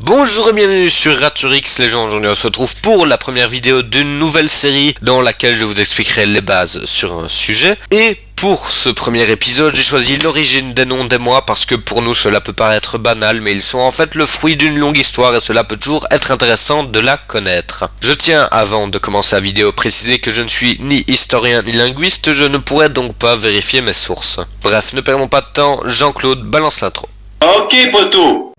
Bonjour et bienvenue sur Raturix Legends. Aujourd'hui on se retrouve pour la première vidéo d'une nouvelle série dans laquelle je vous expliquerai les bases sur un sujet. Et pour ce premier épisode, j'ai choisi l'origine des noms des mois parce que pour nous cela peut paraître banal, mais ils sont en fait le fruit d'une longue histoire et cela peut toujours être intéressant de la connaître. Je tiens, avant de commencer la vidéo, préciser que je ne suis ni historien ni linguiste, je ne pourrais donc pas vérifier mes sources. Bref, ne perdons pas de temps, Jean-Claude, balance l'intro. Ok, poteau.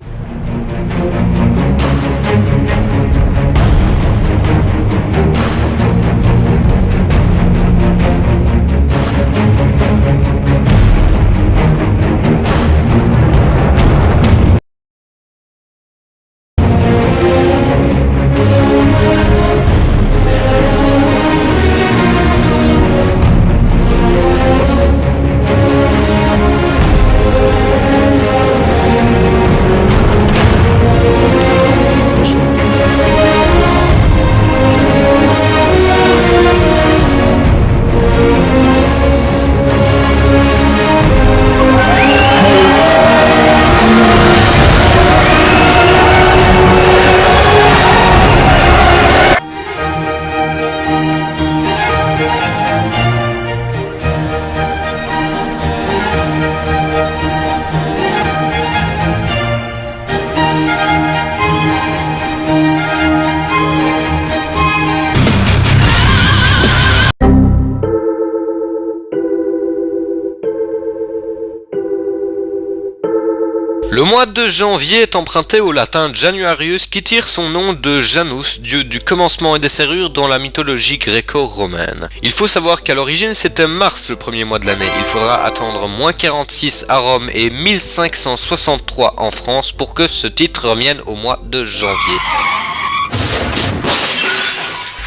Le mois de janvier est emprunté au latin Januarius qui tire son nom de Janus, dieu du commencement et des serrures dans la mythologie gréco-romaine. Il faut savoir qu'à l'origine c'était Mars le premier mois de l'année. Il faudra attendre -46 à Rome et 1563 en France pour que ce titre revienne au mois de janvier.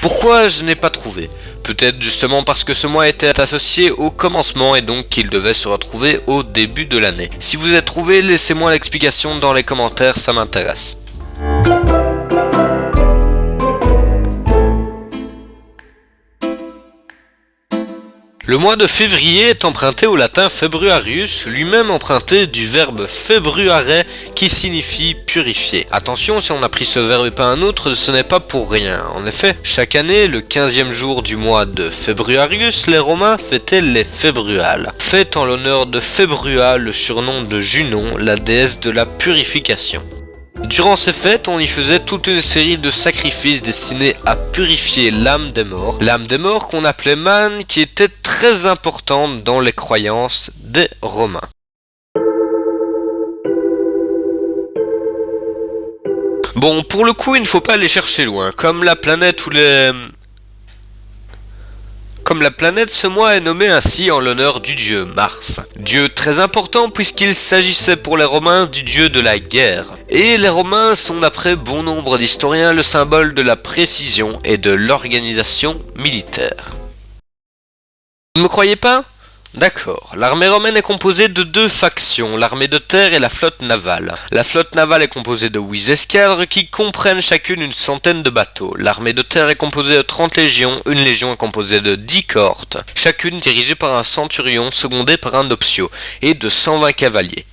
Pourquoi je n'ai pas trouvé ? Peut-être justement parce que ce mois était associé au commencement et donc qu'il devait se retrouver au début de l'année. Si vous êtes trouvé, laissez-moi l'explication dans les commentaires, ça m'intéresse. Le mois de février est emprunté au latin Februarius, lui-même emprunté du verbe februare qui signifie purifier. Attention, si on a pris ce verbe et pas un autre, ce n'est pas pour rien. En effet, chaque année, le 15e jour du mois de Februarius, les Romains fêtaient les Februales. Fête en l'honneur de Februa, le surnom de Junon, la déesse de la purification. Durant ces fêtes, on y faisait toute une série de sacrifices destinés à purifier l'âme des morts qu'on appelait Man, qui était très importante dans les croyances des Romains. Bon, pour le coup, il ne faut pas aller chercher loin, Comme la planète, ce mois est nommé ainsi en l'honneur du dieu Mars. Dieu très important puisqu'il s'agissait pour les Romains du dieu de la guerre. Et les Romains sont d'après bon nombre d'historiens le symbole de la précision et de l'organisation militaire. Vous ne me croyez pas ? D'accord, l'armée romaine est composée de deux factions, l'armée de terre et la flotte navale. La flotte navale est composée de 8 escadres qui comprennent chacune une centaine de bateaux. L'armée de terre est composée de 30 légions, une légion est composée de 10 cohortes, chacune dirigée par un centurion secondé par un optio, et de 120 cavaliers.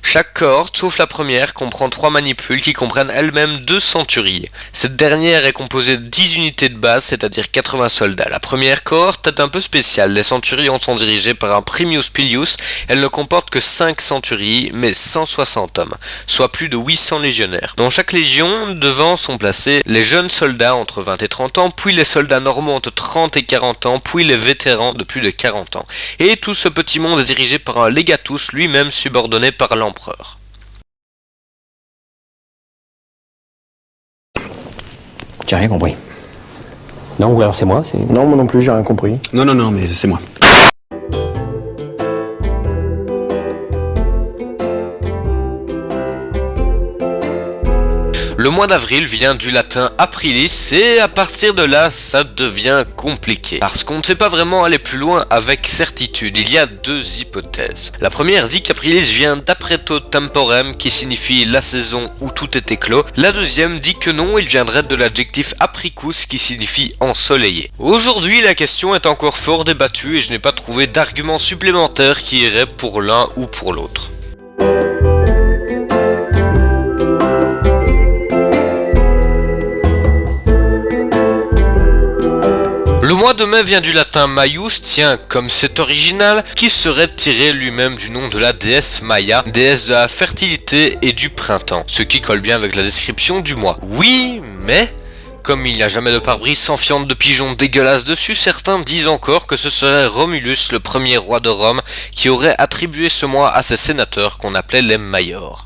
Chaque cohorte, sauf la première, comprend 3 manipules qui comprennent elles-mêmes 2 centuries. Cette dernière est composée de 10 unités de base, c'est-à-dire 80 soldats. La première cohorte est un peu spéciale. Les centurions sont dirigés par un Primius Pilius. Elle ne comporte que 5 centuries, mais 160 hommes, soit plus de 800 légionnaires. Dans chaque légion, devant sont placés les jeunes soldats entre 20 et 30 ans, puis les soldats normaux entre 30 et 40 ans, puis les vétérans de plus de 40 ans. Et tout ce petit monde est dirigé par un legatus, lui-même subordonné par l'empereur. J'ai rien compris. Non, ou alors c'est moi, c'est... Non, moi non plus, j'ai rien compris. Non, mais c'est moi. Le mois d'avril vient du latin aprilis et à partir de là, ça devient compliqué. Parce qu'on ne sait pas vraiment aller plus loin avec certitude. Il y a deux hypothèses. La première dit qu'aprilis vient d'apreto temporem qui signifie la saison où tout est éclos. La deuxième dit que non, il viendrait de l'adjectif apricus qui signifie ensoleillé. Aujourd'hui, la question est encore fort débattue et je n'ai pas trouvé d'argument supplémentaire qui irait pour l'un ou pour l'autre. mois de mai vient du latin Maius, tiens, comme c'est original, qui serait tiré lui-même du nom de la déesse Maya, déesse de la fertilité et du printemps, ce qui colle bien avec la description du mois. Oui, mais... comme il n'y a jamais de pare-brise sans fiente de pigeons dégueulasses dessus, certains disent encore que ce serait Romulus, le premier roi de Rome, qui aurait attribué ce mois à ses sénateurs qu'on appelait les Maiors.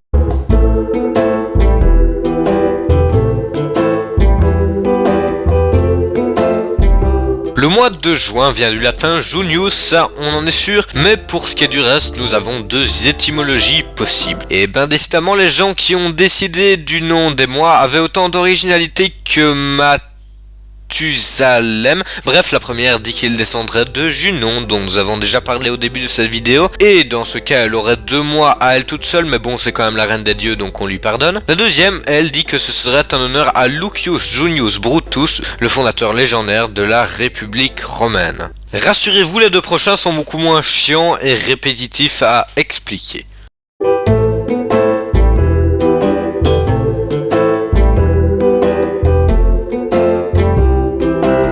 Le mois de juin vient du latin Junius, ça on en est sûr, mais pour ce qui est du reste, nous avons deux étymologies possibles. Et ben décidément, les gens qui ont décidé du nom des mois avaient autant d'originalité que Mathusalem. Bref, la première dit qu'il descendrait de Junon, dont nous avons déjà parlé au début de cette vidéo, et dans ce cas elle aurait 2 mois à elle toute seule, mais bon c'est quand même la reine des dieux donc on lui pardonne. La deuxième, elle dit que ce serait un honneur à Lucius Junius Brutus, le fondateur légendaire de la République romaine. Rassurez-vous, les 2 prochains sont beaucoup moins chiants et répétitifs à expliquer.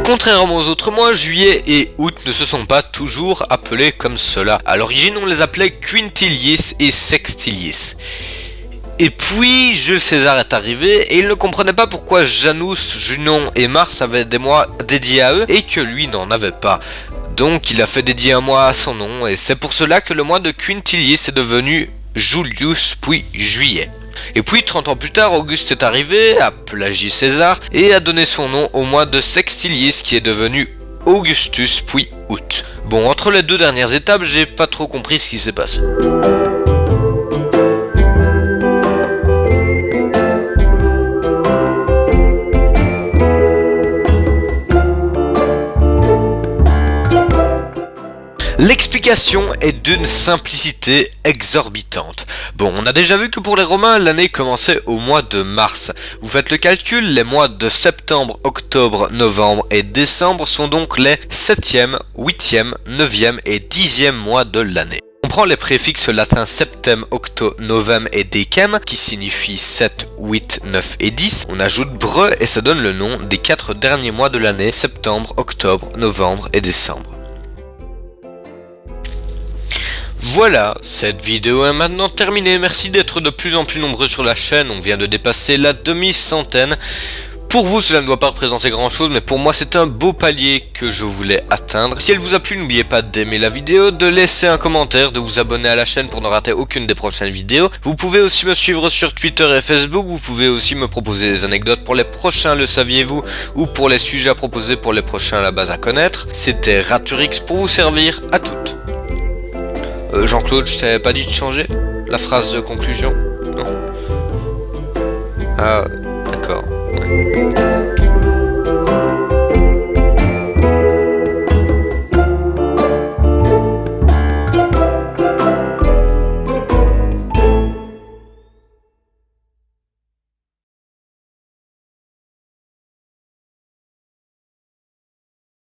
Contrairement aux autres mois, juillet et août ne se sont pas toujours appelés comme cela. À l'origine, on les appelait Quintiliis et Sextiliis. Et puis, Jules César est arrivé et il ne comprenait pas pourquoi Janus, Junon et Mars avaient des mois dédiés à eux et que lui n'en avait pas. Donc, il a fait dédier un mois à son nom et c'est pour cela que le mois de Quintiliis est devenu Julius puis Juillet. Et puis 30 ans plus tard, Auguste est arrivé, a plagié César et a donné son nom au mois de Sextiliis qui est devenu Augustus puis août. Bon, entre les 2 dernières étapes, j'ai pas trop compris ce qui s'est passé. L'explication est d'une simplicité exorbitante. Bon, on a déjà vu que pour les Romains, l'année commençait au mois de mars. Vous faites le calcul, les mois de septembre, octobre, novembre et décembre sont donc les 7e, 8e, 9e et 10e mois de l'année. On prend les préfixes latins septem, octo, novem et decem, qui signifient 7, 8, 9 et 10. On ajoute bre et ça donne le nom des 4 derniers mois de l'année, septembre, octobre, novembre et décembre. Voilà, cette vidéo est maintenant terminée. Merci d'être de plus en plus nombreux sur la chaîne. On vient de dépasser la demi-centaine. Pour vous, cela ne doit pas représenter grand chose, mais pour moi, c'est un beau palier que je voulais atteindre. Si elle vous a plu, n'oubliez pas d'aimer la vidéo, de laisser un commentaire, de vous abonner à la chaîne pour ne rater aucune des prochaines vidéos. Vous pouvez aussi me suivre sur Twitter et Facebook. Vous pouvez aussi me proposer des anecdotes pour les prochains Le Saviez-vous ou pour les sujets à proposer pour les prochains La Base à connaître. C'était Raturix pour vous servir. À toutes. Jean-Claude, je t'avais pas dit de changer la phrase de conclusion? Non? Ah, d'accord. Ouais.